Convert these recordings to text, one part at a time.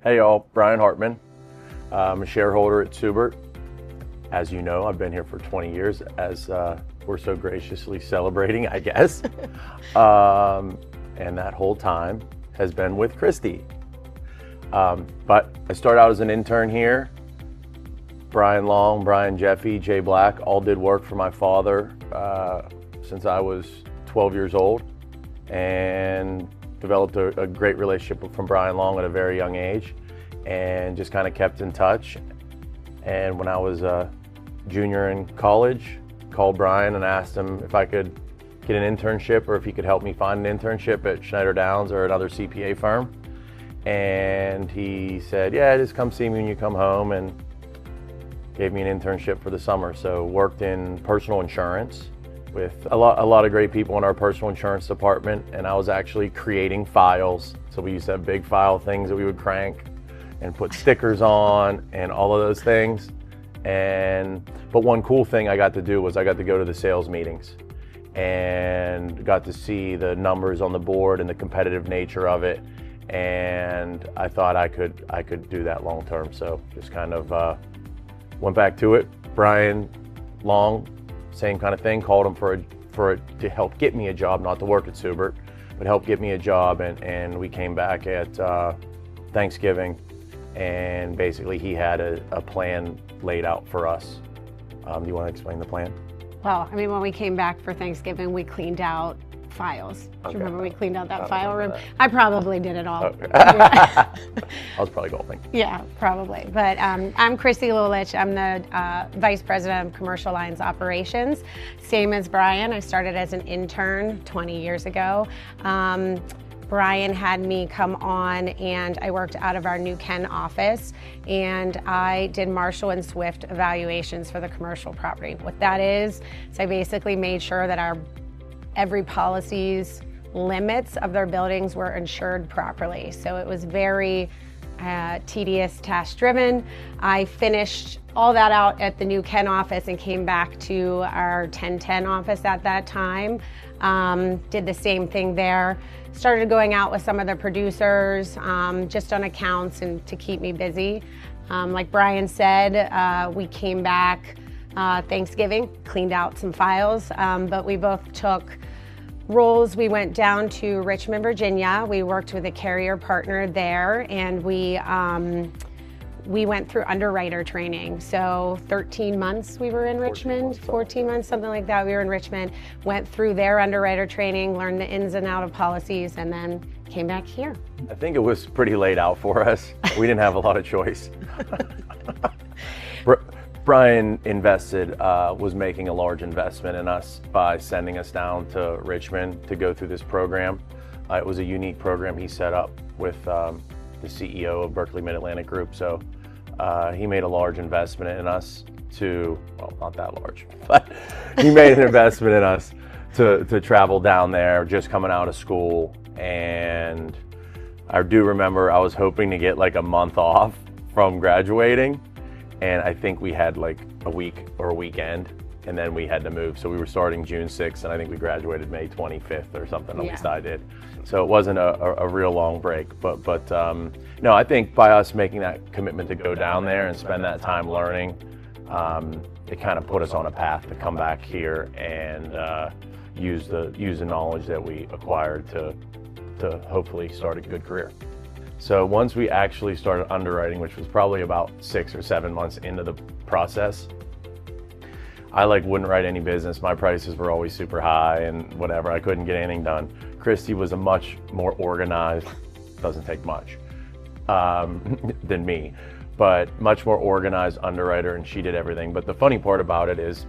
Hey y'all, Brian Hartman. I'm a shareholder at Seubert. As you know, I've been here for 20 years, as we're so graciously celebrating, I guess. And that whole time has been with Kristie. But I started out as an intern here. Brian Long, Brian Jeffy, Jay Black all did work for my father since I was 12 years old, and developed a great relationship from Brian Long at a very young age, and just kind of kept in touch. And when I was a junior in college, called Brian and asked him if I could get an internship or if he could help me find an internship at Schneider Downs or another CPA firm. And he said, yeah, just come see me when you come home, and gave me an internship for the summer. So worked in personal insurance with a lot of great people in our personal insurance department, and I was actually creating files. So we used to have big file things that we would crank and put stickers on and all of those things. But one cool thing I got to do was I got to go to the sales meetings and got to see the numbers on the board and the competitive nature of it. And I thought I could do that long term. So just kind of went back to it. Brian Long, same kind of thing, called him to help get me a job, not to work at Seubert, but help get me a job. And we came back at Thanksgiving, and basically he had a plan laid out for us. Do you want to explain the plan? Well, I mean, when we came back for Thanksgiving, we cleaned out files. Do you remember we cleaned out that file room? I probably did it all. Okay. I was probably golfing. Yeah, probably. But I'm Kristie Lulich. I'm the Vice President of Commercial Lines Operations. Same as Brian. I started as an intern 20 years ago. Brian had me come on, and I worked out of our New Ken office, and I did Marshall and Swift evaluations for the commercial property. What that is I basically made sure that every policy's limits of their buildings were insured properly. So it was very tedious, task-driven. I finished all that out at the New Ken office and came back to our 1010 office at that time. Did the same thing there. Started going out with some of the producers just on accounts and to keep me busy. Like Brian said, we came back Thanksgiving, cleaned out some files, but we both took roles. We went down to Richmond, Virginia. We worked with a carrier partner there, and we went through underwriter training. So 13 months we were in Richmond, 14 months, something like that. We were in Richmond, went through their underwriter training, learned the ins and outs of policies, and then came back here. I think it was pretty laid out for us. We didn't have a lot of choice. Brian was making a large investment in us by sending us down to Richmond to go through this program. It was a unique program he set up with the CEO of Berkeley Mid-Atlantic Group. So he made a large investment in us well, not that large, but he made an investment in us to travel down there just coming out of school. And I do remember I was hoping to get like a month off from graduating. And I think we had like a week or a weekend, and then we had to move. So we were starting June 6th, and I think we graduated May 25th or something, at least I did. So it wasn't a real long break. But no, I think by us making that commitment to go down there and spend that time learning, it kind of put us on a path to come back here and use the knowledge that we acquired to hopefully start a good career. So once we actually started underwriting, which was probably about 6 or 7 months into the process, I wouldn't write any business. My prices were always super high and whatever. I couldn't get anything done. Kristie was a much more organized, doesn't take much, than me, but much more organized underwriter, and she did everything. But the funny part about it is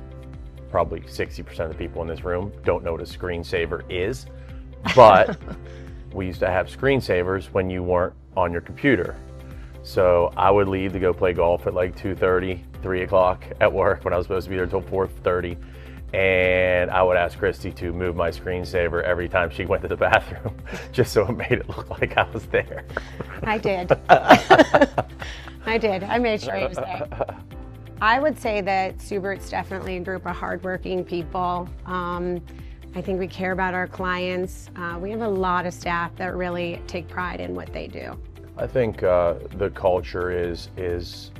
probably 60% of the people in this room don't know what a screensaver is, but we used to have screensavers when you weren't on your computer. So I would leave to go play golf at like 2:30, 3 o'clock at work when I was supposed to be there until 4:30. And I would ask Kristie to move my screensaver every time she went to the bathroom, just so it made it look like I was there. I did. I did. I made sure he was there. I would say that Seubert's definitely a group of hardworking people. I think we care about our clients. We have a lot of staff that really take pride in what they do. I think the culture is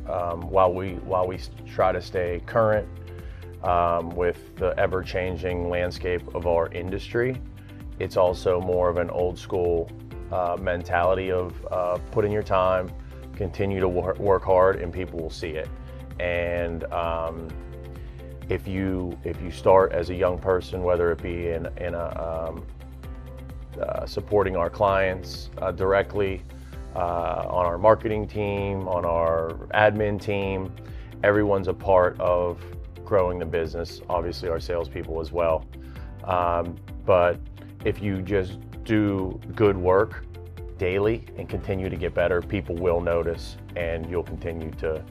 while we try to stay current with the ever-changing landscape of our industry, it's also more of an old school mentality of put in your time, continue to work hard, and people will see it. And if you start as a young person, whether it be in supporting our clients directly, on our marketing team, on our admin team, everyone's a part of growing the business, obviously our salespeople as well. But if you just do good work daily and continue to get better, people will notice and you'll continue to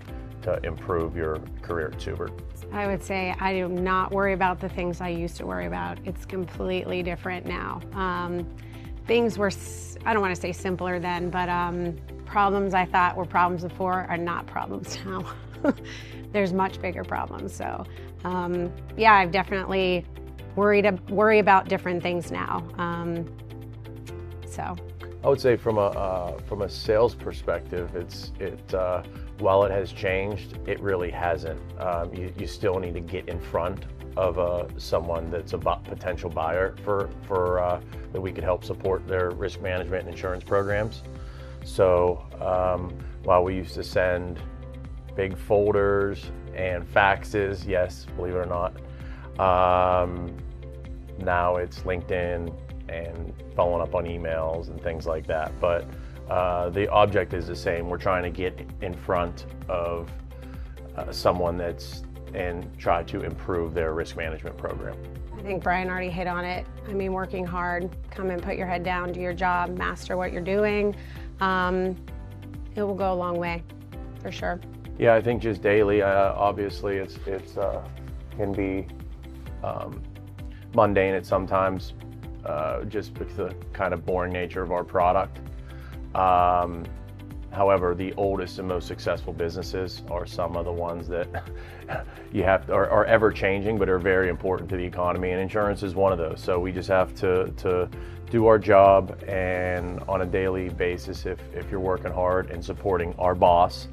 improve your career at Seubert. I would say I do not worry about the things I used to worry about. It's completely different now. Things were, I don't want to say simpler then, but problems I thought were problems before are not problems now. There's much bigger problems. So yeah, I've definitely worry about different things now. So I would say from a sales perspective, while it has changed, it really hasn't. You still need to get in front of someone that's a potential buyer that we could help support their risk management and insurance programs. So while we used to send big folders and faxes, yes, believe it or not, now it's LinkedIn and following up on emails and things like that. But the object is the same. We're trying to get in front of someone and try to improve their risk management program. I think Brian already hit on it. I mean, working hard, come and put your head down, do your job, master what you're doing. It will go a long way, for sure. Yeah, I think just daily, obviously it's can be mundane at sometimes, just because of the kind of boring nature of our product. However, the oldest and most successful businesses are some of the ones that are ever changing, but are very important to the economy, and insurance is one of those. So we just have to do our job, and on a daily basis, if you're working hard and supporting our boss,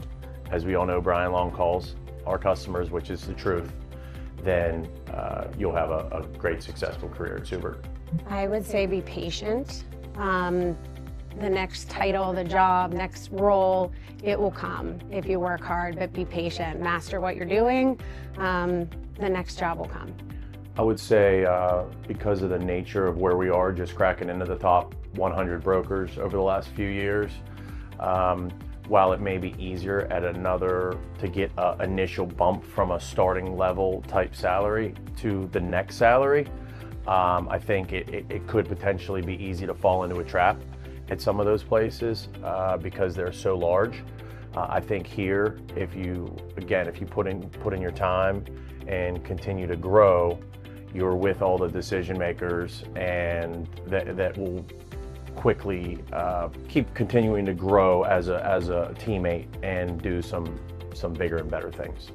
as we all know Brian Long calls our customers, which is the truth, then you'll have a great successful career at Seubert. I would say be patient. The next title, the job, next role, it will come if you work hard, but be patient, master what you're doing, the next job will come. I would say because of the nature of where we are, just cracking into the top 100 brokers over the last few years, while it may be easier to get an initial bump from a starting level type salary to the next salary, I think it could potentially be easy to fall into a trap at some of those places because they're so large. I think here, if you put in your time and continue to grow, you're with all the decision makers, and that will quickly keep continuing to grow as a teammate and do some bigger and better things.